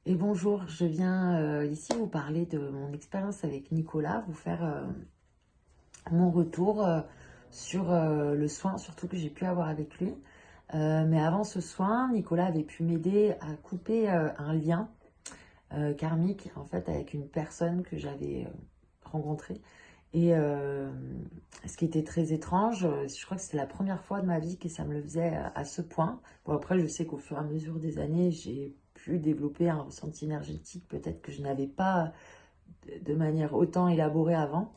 Et bonjour, je viens ici vous parler de mon expérience avec Nicolas, vous faire mon retour sur le soin, surtout que j'ai pu avoir avec lui. Mais avant ce soin, Nicolas avait pu m'aider à couper un lien karmique en fait avec une personne que j'avais rencontrée. Et ce qui était très étrange, je crois que c'était la première fois de ma vie que ça me le faisait à ce point. Bon, après, je sais qu'au fur et à mesure des années, j'ai pu développer un ressenti énergétique, peut-être que je n'avais pas de manière autant élaborée avant.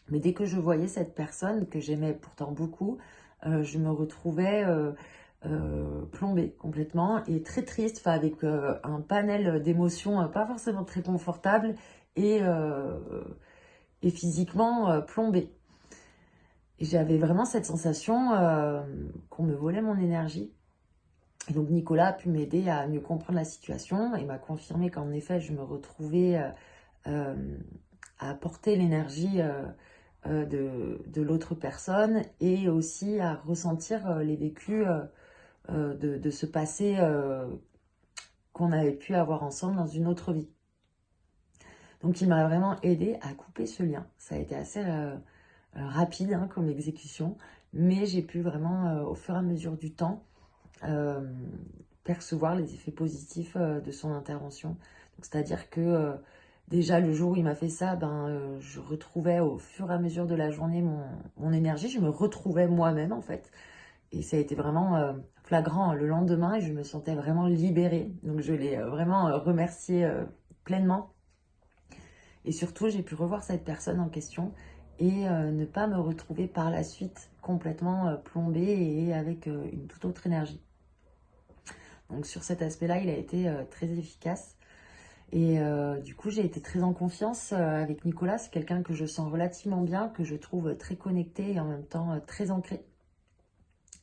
Mais dès que je voyais cette personne, que j'aimais pourtant beaucoup, je me retrouvais plombée complètement et très triste, enfin, avec un panel d'émotions pas forcément très confortables et, euh, et physiquement plombée. Et j'avais vraiment cette sensation qu'on me volait mon énergie. Et donc Nicolas a pu m'aider à mieux comprendre la situation et m'a confirmé qu'en effet je me retrouvais euh, à porter l'énergie de l'autre personne et aussi à ressentir les vécus de ce passé qu'on avait pu avoir ensemble dans une autre vie. Donc il m'a vraiment aidé à couper ce lien. Ça a été assez rapide hein, comme exécution, mais j'ai pu vraiment au fur et à mesure du temps euh, percevoir les effets positifs de son intervention. C'est-à-dire que déjà le jour où il m'a fait ça, je retrouvais au fur et à mesure de la journée mon énergie, je me retrouvais moi-même en fait. Et ça a été vraiment flagrant le lendemain et je me sentais vraiment libérée. Donc je l'ai vraiment remercié pleinement. Et surtout, j'ai pu revoir cette personne en question et ne pas me retrouver par la suite complètement plombée et avec une toute autre énergie. Donc sur cet aspect-là, il a été très efficace. Et du coup, j'ai été très en confiance avec Nicolas. C'est quelqu'un que je sens relativement bien, que je trouve très connecté et en même temps très ancré.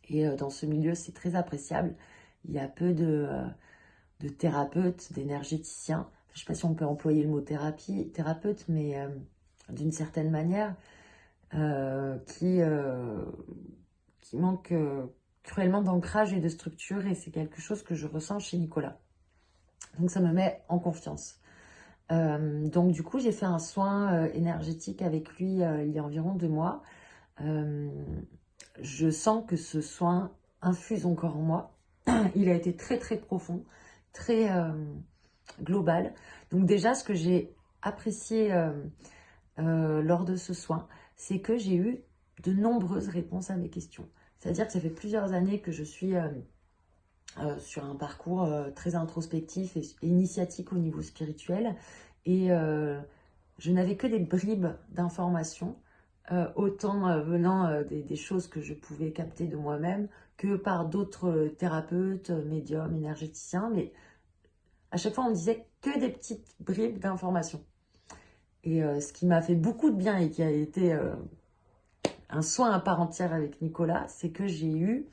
Et dans ce milieu, c'est très appréciable. Il y a peu de thérapeutes, d'énergéticiens. Je ne sais pas si on peut employer le mot thérapeute, mais d'une certaine manière, qui manque cruellement d'ancrage et de structure. Et c'est quelque chose que je ressens chez Nicolas. Donc ça me met en confiance. Donc du coup, j'ai fait un soin énergétique avec lui il y a environ 2 mois. Euh, je sens que ce soin infuse encore en moi. Il a été très très profond, très global. Donc déjà, ce que j'ai apprécié lors de ce soin, c'est que j'ai eu de nombreuses réponses à mes questions. C'est-à-dire que ça fait plusieurs années que je suis sur un parcours très introspectif et initiatique au niveau spirituel. Et je n'avais que des bribes d'informations, autant venant des choses que je pouvais capter de moi-même que par d'autres thérapeutes, médiums, énergéticiens. Mais à chaque fois, on me disait que des petites bribes d'informations. Et ce qui m'a fait beaucoup de bien et qui a été un soin à part entière avec Nicolas, c'est que j'ai eu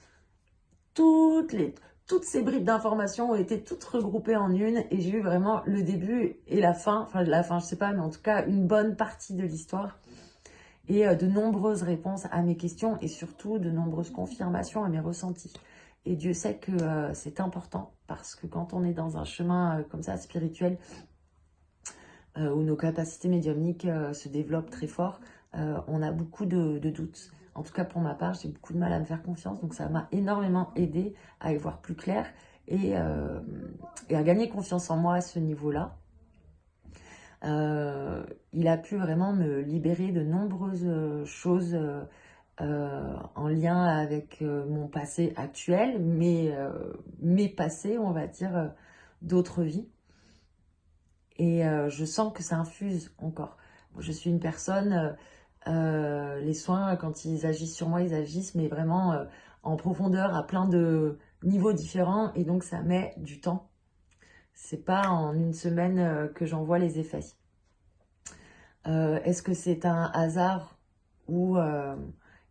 toutes les toutes ces bribes d'informations ont été toutes regroupées en une et j'ai eu vraiment le début et la fin je sais pas, mais en tout cas une bonne partie de l'histoire et de nombreuses réponses à mes questions et surtout de nombreuses confirmations à mes ressentis. Et Dieu sait que c'est important parce que quand on est dans un chemin comme ça spirituel où nos capacités médiumniques se développent très fort, on a beaucoup de doutes. En tout cas, pour ma part, j'ai beaucoup de mal à me faire confiance. Donc, ça m'a énormément aidé à y voir plus clair et, euh, et à gagner confiance en moi à ce niveau-là. Il a pu vraiment me libérer de nombreuses choses en lien avec mon passé actuel, mais mes passés, on va dire, d'autres vies. Et je sens que ça infuse encore. Je suis une personne, les soins, quand ils agissent sur moi, ils agissent, mais vraiment en profondeur, à plein de niveaux différents, et donc ça met du temps. C'est pas en une semaine que j'en vois les effets. Est-ce que c'est un hasard ou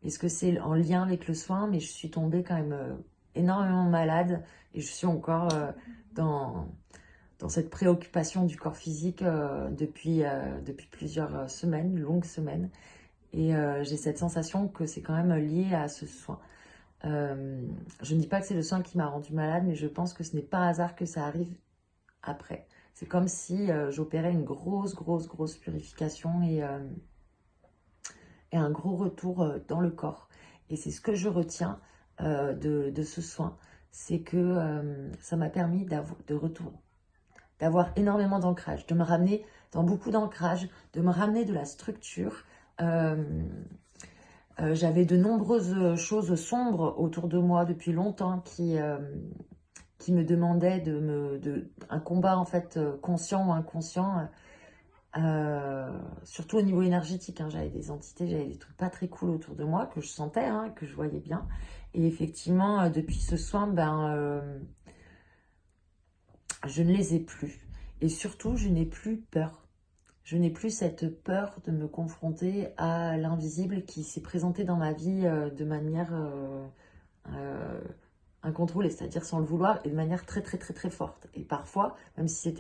est-ce que c'est en lien avec le soin? Mais je suis tombée quand même énormément malade et je suis encore dans dans cette préoccupation du corps physique depuis plusieurs semaines, longues semaines. Et j'ai cette sensation que c'est quand même lié à ce soin. Je ne dis pas que c'est le soin qui m'a rendu malade, mais je pense que ce n'est pas un hasard que ça arrive après. C'est comme si j'opérais une grosse purification et un gros retour dans le corps. Et c'est ce que je retiens de ce soin. C'est que ça m'a permis d'avoir énormément d'ancrage, de me ramener dans beaucoup d'ancrage, de me ramener de la structure. J'avais de nombreuses choses sombres autour de moi depuis longtemps qui me demandaient un combat en fait conscient ou inconscient, surtout au niveau énergétique. Hein. J'avais des entités, j'avais des trucs pas très cool autour de moi que je sentais, hein, que je voyais bien. Et effectivement, depuis ce soin, je ne les ai plus. Et surtout, je n'ai plus peur. Je n'ai plus cette peur de me confronter à l'invisible qui s'est présenté dans ma vie de manière incontrôlée, c'est-à-dire sans le vouloir et de manière très forte. Et parfois, même si c'était